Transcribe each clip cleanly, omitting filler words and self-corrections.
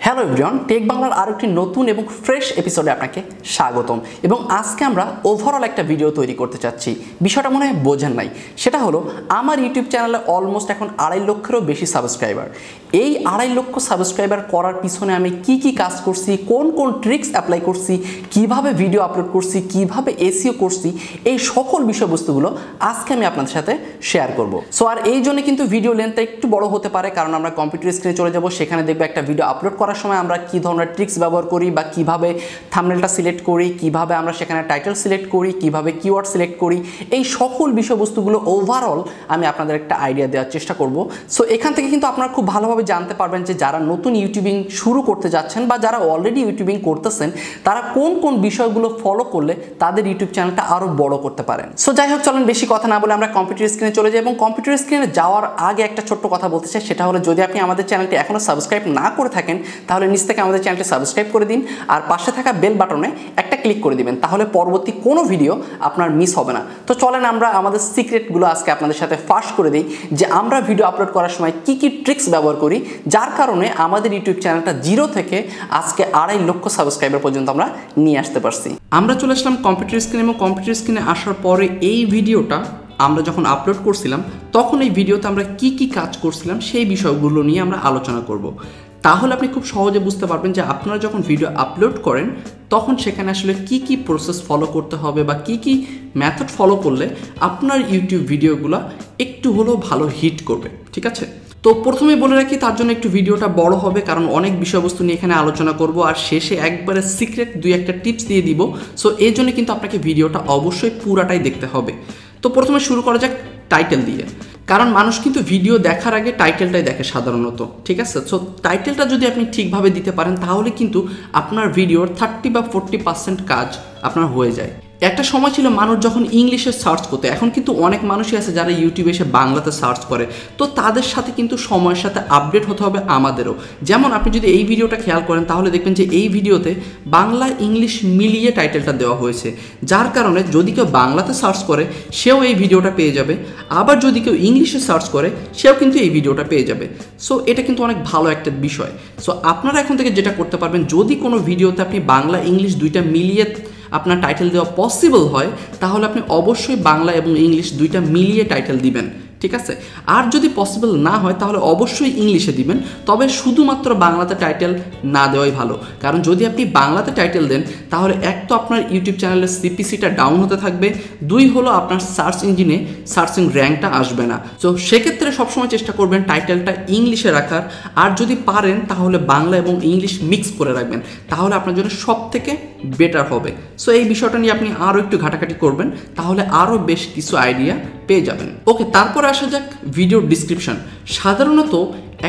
Hello everyone, take বাংলার আরেকটি নতুন এবং ফ্রেশ এপিসোডে আপনাকে স্বাগতম। এবং আজকে আমরা ওভারঅল একটা ভিডিও তৈরি করতে চাচ্ছি। বিষয়টা মনে হয় বোঝেন নাই, সেটা হলো আমার ইউটিউব চ্যানেলে অলমোস্ট এখন 2.5 লক্ষেরও বেশি সাবস্ক্রাইবার। এই 2.5 লক্ষ সাবস্ক্রাইবার করার পিছনে আমি কি কাজ করছি, কোন কোন ট্রিক্স অ্যাপ্লাই করছি, কিভাবে ভিডিও আপলোড করছি, কিভাবে এসইও করছি, এই সকল বিষয়বস্তুগুলো আজকে আমি আপনাদের সাথে শেয়ার করব। সো আর এই জন্য কিন্তু ভিডিও লেন্থটা একটু বড় হতে পারে, কারণ আমরা কম্পিউটার স্ক্রিনে চলে যাব, সেখানে দেখবে একটা ভিডিও আপলোড করার সময় আমরা কি ধরনের ট্রিক্স ব্যবহার করি বা কিভাবে থাম্বনেলটা সিলেক্ট করি, কিভাবে আমরা সেখানে টাইটেল সিলেক্ট করি, কিভাবে কিওয়ার্ড সিলেক্ট করি, এই সকল বিষয়বস্তুগুলো ওভারঅল আমি আপনাদের একটা আইডিয়া দেওয়ার চেষ্টা করব। সো এখান থেকে কিন্তু আপনারা খুব ভালোভাবে জানতে পারবেন যে যারা নতুন ইউটিউবিং শুরু করতে যাচ্ছেন বা যারা অলরেডি ইউটিউবিং করতেছেন তারা কোন কোন বিষয়গুলো ফলো করলে তাদের ইউটিউব চ্যানেলটা আরও বড় করতে পারেন। সো যাই হোক, চলেন বেশি কথা না বলে আমরা কম্পিউটার স্ক্রিনে চলে যাই। এবং কম্পিউটার স্ক্রিনে যাওয়ার আগে একটা ছোট্ট কথা বলতে চাই, সেটা হলো যদি আপনি আমাদের চ্যানেলটি এখনও সাবস্ক্রাইব না করে থাকেন তাহলে নিচ থেকে আমাদের চ্যানেলটি সাবস্ক্রাইব করে দিন, আর পাশে থাকা বেল বাটনে একটা ক্লিক করে দিবেন, তাহলে পরবর্তী কোনো ভিডিও আপনার মিস হবে না। তো চলেন আমরা আমাদের সিক্রেটগুলো আজকে আপনাদের সাথে ফাঁস করে দিই, যে আমরা ভিডিও আপলোড করার সময় কি ট্রিক্স ব্যবহার করি, যার কারণে আমাদের ইউটিউব চ্যানেলটা 0 থেকে আজকে 2.5 লক্ষ সাবস্ক্রাইবার পর্যন্ত আমরা নিয়ে আসতে পারছি। আমরা চলে আসলাম কম্পিউটার স্ক্রিনে, এবং কম্পিউটার স্ক্রিনে আসার পরে এই ভিডিওটা আমরা যখন আপলোড করছিলাম তখন এই ভিডিওতে আমরা কি কাজ করছিলাম সেই বিষয়গুলো নিয়ে আমরা আলোচনা করব। তাহলে আপনি খুব সহজে বুঝতে পারবেন যে আপনারা যখন ভিডিও আপলোড করেন তখন সেখানে আসলে কি প্রসেস ফলো করতে হবে বা কি মেথড ফলো করলে আপনার ইউটিউব ভিডিওগুলো একটু হলেও ভালো হিট করবে। ঠিক আছে, তো প্রথমে বলে রাখি তার জন্য একটু ভিডিওটা বড় হবে, কারণ অনেক বিষয়বস্তু নিয়ে এখানে আলোচনা করব, আর শেষে একবারে সিক্রেট 2-1টা টিপস দিয়ে দিব। সো এই জন্য কিন্তু আপনাকে ভিডিওটা অবশ্যই পুরাটাই দেখতে হবে। তো প্রথমে শুরু করা যাক টাইটেল দিয়ে, কারণ মানুষ কিন্তু ভিডিও দেখার আগে টাইটেলটাই দেখে সাধারণত। ঠিক আছে, সো টাইটেলটা যদি আপনি ঠিকভাবে দিতে পারেন তাহলে কিন্তু আপনার ভিডিওর 30 বা 40% কাজ আপনার হয়ে যায়। একটা সময় ছিল মানুষ যখন ইংলিশে সার্চ করতে, এখন কিন্তু অনেক মানুষই আছে যারা ইউটিউবে এসে বাংলাতে সার্চ করে। তো তাদের সাথে কিন্তু সময়ের সাথে আপডেট হতে হবে আমাদেরও। যেমন আপনি যদি এই ভিডিওটা খেয়াল করেন তাহলে দেখবেন যে এই ভিডিওতে বাংলা ইংলিশ মিলিয়ে টাইটেলটা দেওয়া হয়েছে, যার কারণে যদি কেউ বাংলাতে সার্চ করে সেও এই ভিডিওটা পেয়ে যাবে, আবার যদি কেউ ইংলিশে সার্চ করে সেও কিন্তু এই ভিডিওটা পেয়ে যাবে। সো এটা কিন্তু অনেক ভালো একটা বিষয়। সো আপনারা এখন থেকে যেটা করতে পারবেন, যদি কোনো ভিডিওতে আপনি বাংলা ইংলিশ দুইটা মিলিয়ে আপনার টাইটেল দেওয়া পসিবল হয় তাহলে আপনি অবশ্যই বাংলা এবং ইংলিশ দুইটা মিলিয়ে টাইটেল দিবেন। ঠিক আছে, আর যদি পসিবল না হয় তাহলে অবশ্যই ইংলিশে দিবেন, তবে শুধুমাত্র বাংলাতে টাইটেল না দেওয়াই ভালো। কারণ যদি আপনি বাংলাতে টাইটেল দেন তাহলে এক তো আপনার ইউটিউব চ্যানেলের সিপিসিটা ডাউন হতে থাকবে, 2 হলো আপনার সার্চ ইঞ্জিনে সার্চিং র্যাঙ্কটা আসবে না। তো সেক্ষেত্রে সবসময় চেষ্টা করবেন টাইটেলটা ইংলিশে রাখার, আর যদি পারেন তাহলে বাংলা এবং ইংলিশ মিক্স করে রাখবেন, তাহলে আপনার জন্য সব থেকে বেটার হবে। সো এই বিষয়টা নিয়ে আপনি আরও একটু ঘাটাঘাটি করবেন, তাহলে আরও বেশ কিছু আইডিয়া পেয়ে যাবেন। ওকে, তারপর আসা যাক ভিডিও ডিসক্রিপশন। সাধারণত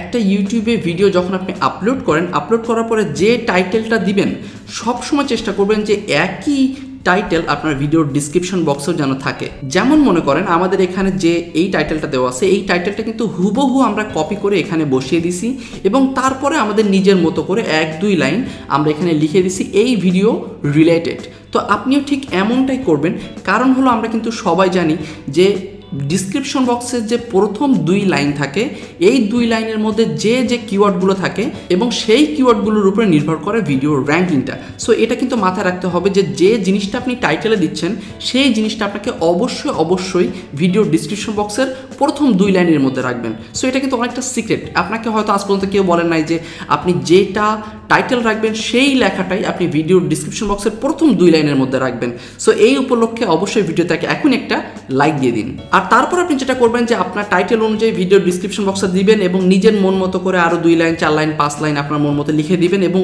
একটা ইউটিউবে ভিডিও যখন আপনি আপলোড করেন, আপলোড করার পরে যে টাইটেলটা দিবেন সবসময় চেষ্টা করবেন যে একই টাইটেল আপনার ভিডিওর ডিসক্রিপশন বক্সেও যেন থাকে। যেমন মনে করেন আমাদের এখানে যে এই টাইটেলটা দেওয়া আছে, এই টাইটেলটা কিন্তু হুবহু আমরা কপি করে এখানে বসিয়ে দিছি, এবং তারপরে আমাদের নিজের মতো করে 1-2 লাইন আমরা এখানে লিখে দিছি এই ভিডিও রিলেটেড। তো আপনিও ঠিক এমনটাই করবেন, কারণ হলো আমরা কিন্তু সবাই জানি যে ডিসক্রিপশন বক্সের যে প্রথম 2 লাইন থাকে, এই 2 লাইনের মধ্যে যে কিওয়ার্ডগুলো থাকে এবং সেই কিওয়ার্ডগুলোর উপরে নির্ভর করে ভিডিওর র্যাঙ্কিংটা। সো এটা কিন্তু মাথায় রাখতে হবে যে জিনিসটা আপনি টাইটেলে দিচ্ছেন সেই জিনিসটা আপনাকে অবশ্যই ভিডিওর ডিসক্রিপশন বক্সের প্রথম 2 লাইনের মধ্যে রাখবেন। সো এটা কিন্তু অনেকটা সিক্রেট, আপনাকে হয়তো আজ পর্যন্ত কেউ বলেন নাই যে আপনি যেটা টাইটেল রাখবেন সেই লেখাটাই আপনি ভিডিওর ডিসক্রিপশন বক্সের প্রথম 2 লাইনের মধ্যে রাখবেন। সো এই উপলক্ষে অবশ্যই ভিডিওটাকে এখন একটা লাইক দিয়ে দিন। আর তারপর আপনি যেটা করবেন যে আপনার টাইটেল অনুযায়ী ভিডিও ডিসক্রিপশন বক্সে দিবেন এবং নিজের মন মতো করে আরও 2 লাইন 4 লাইন 5 লাইন আপনার মন মতো লিখে দিবেন, এবং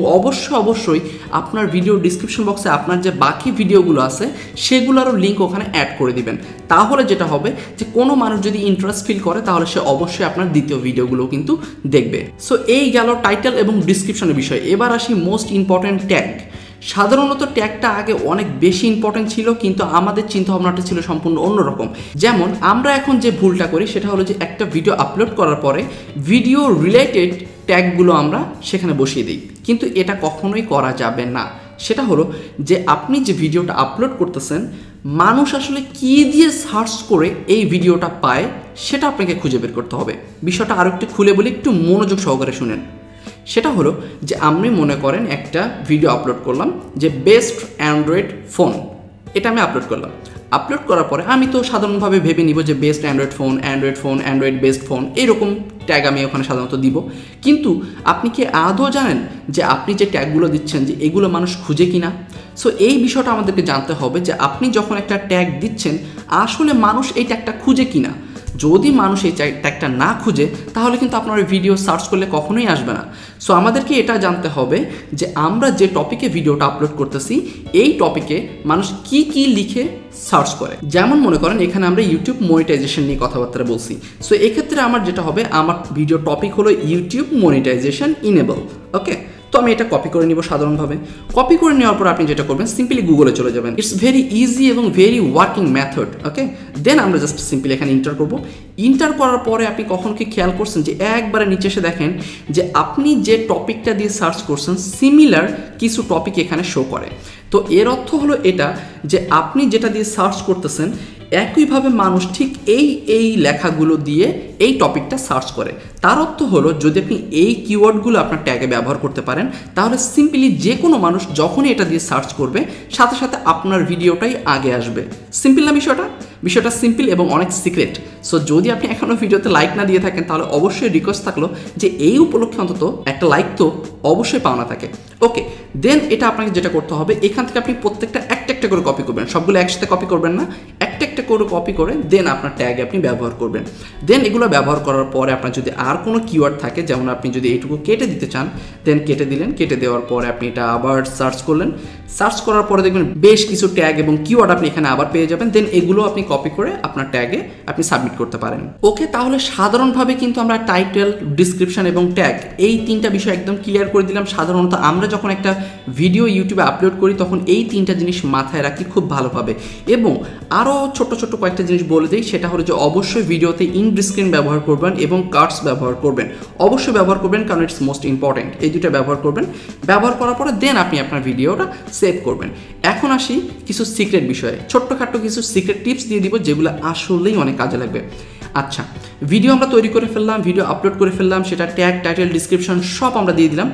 অবশ্যই আপনার ভিডিও ডিসক্রিপশন বক্সে আপনার যে বাকি ভিডিওগুলো আছে সেগুলোরও লিঙ্ক ওখানে অ্যাড করে দিবেন। তাহলে যেটা হবে যে কোনো মানুষ যদি ইন্টারেস্ট ফিল করে তাহলে সে অবশ্যই আপনার দ্বিতীয় ভিডিওগুলো কিন্তু দেখবে। সো এই গেল টাইটেল এবং ডিসক্রিপশনের বিষয়। এবার আসি মোস্ট ইম্পর্টেন্ট ট্যাগ। সাধারণত ট্যাগটা আগে অনেক বেশি ইম্পর্টেন্ট ছিল, কিন্তু আমাদের চিন্তাভাবনাটা ছিল সম্পূর্ণ অন্যরকম। যেমন আমরা এখন যে ভুলটা করি সেটা হলো যে একটা ভিডিও আপলোড করার পরে ভিডিও রিলেটেড ট্যাগগুলো আমরা সেখানে বসিয়ে দিই, কিন্তু এটা কখনোই করা যাবে না। সেটা হলো যে আপনি যে ভিডিওটা আপলোড করতেছেন মানুষ আসলে কি দিয়ে সার্চ করে এই ভিডিওটা পায় সেটা আপনাকে খুঁজে বের করতে হবে। বিষয়টা আরো একটু খুলে বলি, একটু মনোযোগ সহকারে শুনেন। সেটা হলো যে আপনি মনে করেন একটা ভিডিও আপলোড করলাম যে বেস্ট অ্যান্ড্রয়েড ফোন, এটা আমি আপলোড করলাম। আপলোড করার পরে আমি তো সাধারণভাবে ভেবে নিব যে best Android phone, Android best phone, এইরকম ট্যাগ আমি ওখানে সাধারণত দিব। কিন্তু আপনি কি আদৌ জানেন যে আপনি যে ট্যাগগুলো দিচ্ছেন যে এগুলো মানুষ খুঁজে কিনা? সো এই বিষয়টা আমাদেরকে জানতে হবে যে আপনি যখন একটা ট্যাগ দিচ্ছেন আসলে মানুষ এই ট্যাগটা খুঁজে কিনা। যদি মানুষ এই ট্যাগটা না খুঁজে তাহলে কিন্তু আপনার ভিডিও সার্চ করলে কখনোই আসবে না। সো আমাদেরকে এটা জানতে হবে যে আমরা যে টপিকে ভিডিওটা আপলোড করতেছি এই টপিকে মানুষ কি কি লিখে সার্চ করে। যেমন মনে করেন এখানে আমরা ইউটিউব মনিটাইজেশন নিয়ে কথাবার্তা বলছি। সো এক্ষেত্রে আমার যেটা হবে, আমার ভিডিও টপিক হলো ইউটিউব মনিটাইজেশন ইনেবল। ওকে, তো আমি এটা কপি করে নিব সাধারণভাবে। কপি করে নেওয়ার পর আপনি যেটা করবেন সিম্পলি গুগলে চলে যাবেন। ইটস ভেরি ইজি এবং ভেরি ওয়ার্কিং মেথড। ওকে, দেন আমরা জাস্ট সিম্পলি এখানে ইন্টার করব। ইন্টার করার পরে আপনি কখন কি খেয়াল করছেন যে একবারে নিচে এসে দেখেন যে আপনি যে টপিকটা দিয়ে সার্চ করছেন সিমিলার কিছু টপিক এখানে শো করে। তো এর অর্থ হলো এটা যে আপনি যেটা দিয়ে সার্চ করতেছেন একইভাবে মানুষ ঠিক এই লেখাগুলো দিয়ে এই টপিকটা সার্চ করে। তার অর্থ হলো যদি আপনি এই কিওয়ার্ডগুলো আপনার ট্যাগে ব্যবহার করতে পারেন তাহলে সিম্পলি যে কোনো মানুষ যখনই এটা দিয়ে সার্চ করবে সাথে সাথে আপনার ভিডিওটাই আগে আসবে। সিম্পল না বিষয়টা সিম্পল এবং অনেক সিক্রেট। সো যদি আপনি এখনও ভিডিওতে লাইক না দিয়ে থাকেন তাহলে অবশ্যই রিকোয়েস্ট থাকলো যে এই উপলক্ষে অন্তত একটা লাইক তো অবশ্যই পাওনা থাকে। ওকে, দেন এটা আপনাকে যেটা করতে হবে এখান থেকে আপনি প্রত্যেকটা একটা করে কপি করবেন, সবগুলো একসাথে কপি করবেন না, একটা করে কপি করে দেন আপনার ট্যাগে আপনি ব্যবহার করবেন। দেন এগুলো ব্যবহার করার পরে আপনার যদি আর কোনো কিওয়ার্ড থাকে, যেমন আপনি যদি এইটুকু কেটে দিতে চান দেন কেটে দিলেন। কেটে দেওয়ার পরে আপনি এটা আবার সার্চ করলেন। সার্চ করার পরে দেখবেন বেশ কিছু ট্যাগ এবং কিওয়ার্ড আপনি এখানে আবার পেয়ে যাবেন। দেন এগুলো আপনি কপি করে আপনার ট্যাগে আপনি সাবমিট করতে পারেন। ওকে, তাহলে সাধারণভাবে কিন্তু আমরা টাইটেল, ডিসক্রিপশন এবং ট্যাগ এই তিনটা বিষয় একদম ক্লিয়ার করে দিলাম। সাধারণত আমরা যখন একটা ভিডিও ইউটিউবে আপলোড করি তখন এই তিনটা জিনিস মাথায় রাখি খুব ভালোভাবে। এবং আরও ছোট কয়েকটা জিনিস বলে দিই, সেটা হলো যে অবশ্যই ভিডিওতে ইন্ড স্ক্রিন ব্যবহার করবেন এবং কার্ডস ব্যবহার করবেন, অবশ্যই ব্যবহার করবেন কারণ ইটস মোস্ট ইম্পর্টেন্ট। এই দুটো ব্যবহার করবেন। ব্যবহার করার পরে দেন আপনি আপনার ভিডিওটা সেভ করবেন। এখন আসি কিছু সিক্রেট বিষয়ে, ছোট্টখাট্টো কিছু সিক্রেট টিপস দিয়ে দিব যেগুলো আসলেই অনেক কাজে লাগবে। আচ্ছা, ভিডিও আমরা তৈরি করে ফেললাম, ভিডিও আপলোড করে ফেললাম, সেটা ট্যাগ, টাইটেল, ডিসক্রিপশন সব আমরা দিয়ে দিলাম।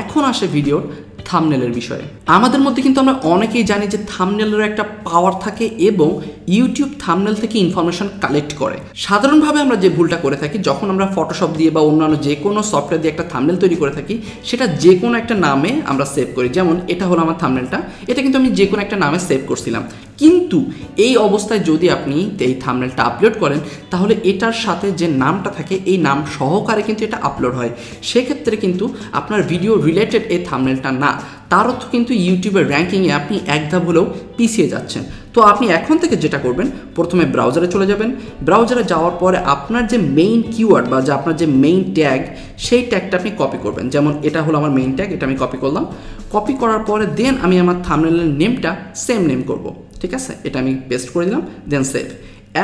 এখন আসে ভিডিওর থাম্বনেলের বিষয়ে। আমাদের মধ্যে কিন্তু আমরা অনেকেই জানি যে থাম্বনেলের একটা পাওয়ার থাকে এবং ইউটিউব থাম্বনেল থেকে ইনফরমেশন কালেক্ট করে। সাধারণভাবে আমরা যে ভুলটা করে থাকি যখন আমরা ফটোশপ দিয়ে বা অন্যান্য যে কোনো সফটওয়্যার দিয়ে একটা থাম্বনেল তৈরি করে থাকি সেটা যে কোনো একটা নামে আমরা সেভ করি। যেমন এটা হলো আমার থাম্বনেলটা, এটা কিন্তু আমি যে কোনো একটা নামে সেভ করছিলাম। কিন্তু এই অবস্থায় যদি আপনি এই থাম্বনেলটা আপলোড করেন তাহলে এটার সাথে যে নামটা থাকে এই নাম সহকারে কিন্তু এটা আপলোড হয়। সেক্ষেত্রে কিন্তু আপনার ভিডিও রিলেটেড এই থাম্বনেলটা না, তার অর্থ কিন্তু ইউটিউবের র্যাঙ্কিংয়ে আপনি এক ধাপ হলেও পিছিয়ে যাচ্ছেন। তো আপনি এখন থেকে যেটা করবেন, প্রথমে ব্রাউজারে চলে যাবেন। ব্রাউজারে যাওয়ার পরে আপনার যে মেইন কিওয়ার্ড বা যে আপনার যে মেইন ট্যাগ সেই ট্যাগটা আপনি কপি করবেন। যেমন এটা হলো আমার মেইন ট্যাগ, এটা আমি কপি করলাম। কপি করার পরে দেন আমি আমার থাম্বনেলের নেমটা সেম নেম করব। ঠিক আছে, এটা আমি পেস্ট করে দিলাম, দেন সেভ।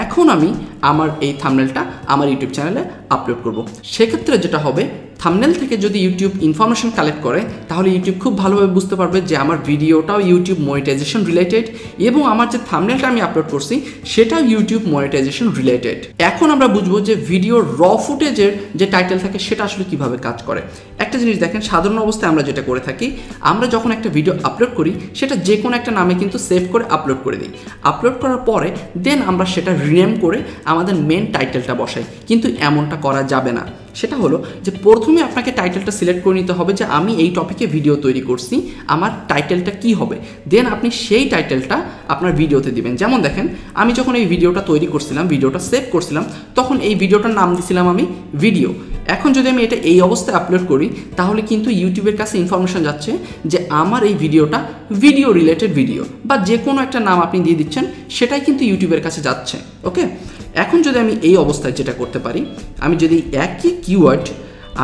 এখন আমি আমার এই থাম্বনেলটা আমার ইউটিউব চ্যানেলে আপলোড করব। সেক্ষেত্রে যেটা হবে, থাম্বনেল থেকে যদি ইউটিউব ইনফরমেশন কালেক্ট করে তাহলে ইউটিউব খুব ভালোভাবে বুঝতে পারবে যে আমার ভিডিওটাও ইউটিউব মনিটাইজেশন রিলেটেড এবং আমার যে থাম্বনেলটা আমি আপলোড করছি সেটাও ইউটিউব মনিটাইজেশন রিলেটেড। এখন আমরা বুঝবো যে ভিডিওর র ফুটেজের যে টাইটেল থাকে সেটা আসলে কিভাবে কাজ করে। একটা জিনিস দেখেন, সাধারণ অবস্থায় আমরা যেটা করে থাকি, আমরা যখন একটা ভিডিও আপলোড করি সেটা যে কোনো একটা নামে কিন্তু সেভ করে আপলোড করে দিই। আপলোড করার পরে দেন আমরা সেটা রিনেম করে আমাদের মেন টাইটেলটা বসাই। কিন্তু এমনটা করা যাবে না। সেটা হলো যে প্রথমে আপনাকে টাইটেলটা সিলেক্ট করে নিতে হবে যে আমি এই টপিকে ভিডিও তৈরি করছি, আমার টাইটেলটা কি হবে। দেন আপনি সেই টাইটেলটা আপনার ভিডিওতে দিবেন। যেমন দেখেন, আমি যখন এই ভিডিওটা তৈরি করছিলাম, ভিডিওটা সেভ করছিলাম, তখন এই ভিডিওটার নাম দিছিলাম আমি ভিডিও। এখন যদি আমি এটা এই অবস্থায় আপলোড করি তাহলে কিন্তু ইউটিউবের কাছে ইনফরমেশন যাচ্ছে যে আমার এই ভিডিওটা ভিডিও রিলেটেড ভিডিও, বা যে কোনো একটা নাম আপনি দিয়ে দিচ্ছেন সেটাই কিন্তু ইউটিউবের কাছে যাচ্ছে। ওকে, এখন যদি আমি এই অবস্থায় যেটা করতে পারি, আমি যদি একই কিওয়ার্ড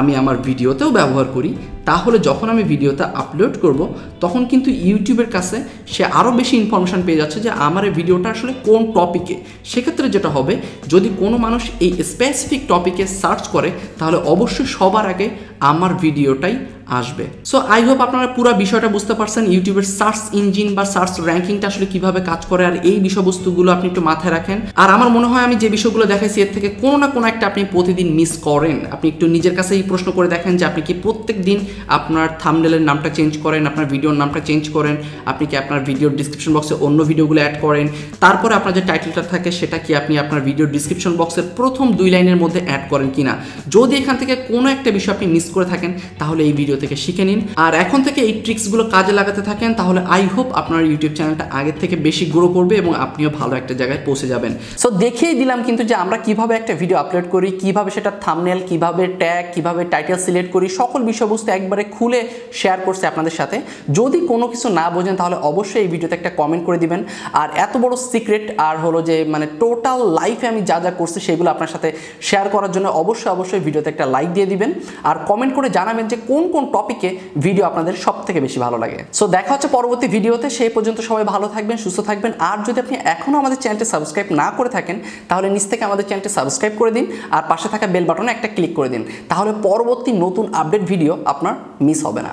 আমি আমার ভিডিওতেও ব্যবহার করি তাহলে যখন আমি ভিডিওটা আপলোড করব তখন কিন্তু ইউটিউবের কাছে সে আরও বেশি ইনফরমেশান পেয়ে যাচ্ছে যে আমার এই ভিডিওটা আসলে কোন টপিকে। সেক্ষেত্রে যেটা হবে, যদি কোনো মানুষ এই স্পেসিফিক টপিকে সার্চ করে তাহলে অবশ্যই সবার আগে আমার ভিডিওটাই আসবে। সো আই হোপ আপনারা পুরো বিষয়টা বুঝতে পারছেন, ইউটিউবের সার্চ ইঞ্জিন বা সার্চ র্যাঙ্কিংটা আসলে কিভাবে কাজ করে, আর এই বিষয়বস্তুগুলো আপনি একটু মাথায় রাখেন। আর আমার মনে হয় আমি যে বিষয়গুলো দেখাইছি এর থেকে কোনো না কোনো একটা আপনি প্রতিদিন মিস করেন। আপনি একটু নিজের কাছেই প্রশ্ন করে দেখেন যে আপনি কি প্রত্যেক দিন আপনার থাম্বনেলের নামটা চেঞ্জ করেন, আপনার ভিডিওর নামটা চেঞ্জ করেন, আপনি কি আপনার ভিডিওর ডিসক্রিপশন বক্সে অন্য ভিডিওগুলো অ্যাড করেন, তারপরে আপনার যে টাইটেলটা থাকে সেটা কি আপনি আপনার ভিডিওর ডিসক্রিপশন বক্সের প্রথম 2 লাইনের মধ্যে অ্যাড করেন কিনা। যদি এখান থেকে কোনো একটা বিষয় আপনি মিস করে থাকেন তাহলে এই ভিডিও থেকে শিখে নিন, আর এখন থেকে এই ট্রিক্সগুলো কাজে লাগাতে থাকেন, তাহলে আই হোপ আপনার ইউটিউব চ্যানেলটা আগের থেকে বেশি গ্রো করবে এবং আপনিও ভালো একটা জায়গায় পৌঁছে যাবেন। সো দেখিয়ে দিলাম কিন্তু যে আমরা কিভাবে একটা ভিডিও আপলোড করি, কিভাবে সেটা থাম্বনেল, কিভাবে ট্যাগ, কিভাবে টাইটেল সিলেক্ট করি, সকল বিষয়বস্তু একবারে খুলে শেয়ার করছি আপনাদের সাথে। যদি কোনো কিছু না বোঝেন তাহলে অবশ্যই এই ভিডিওতে একটা কমেন্ট করে দিবেন। আর এত বড় সিক্রেট আর হলো যে মানে টোটাল লাইফে আমি যা যা করছি সেগুলো আপনার সাথে শেয়ার করার জন্য অবশ্যই ভিডিওতে একটা লাইক দিয়ে দিবেন আর কমেন্ট করে জানাবেন যে কোন কোন টপিকে ভিডিও আপনাদের সব থেকে বেশি ভালো লাগে। সো দেখা হচ্ছে পরবর্তী ভিডিওতে, সেই পর্যন্ত সবাই ভালো থাকবেন, সুস্থ থাকবেন। আর যদি আপনি এখনও আমাদের চ্যানেলটি সাবস্ক্রাইব না করে থাকেন তাহলে নিচ থেকে আমাদের চ্যানেলটি সাবস্ক্রাইব করে দিন আর পাশে থাকা বেল বাটনে একটা ক্লিক করে দিন, তাহলে পরবর্তী নতুন আপডেট ভিডিও আপনার মিস হবে না।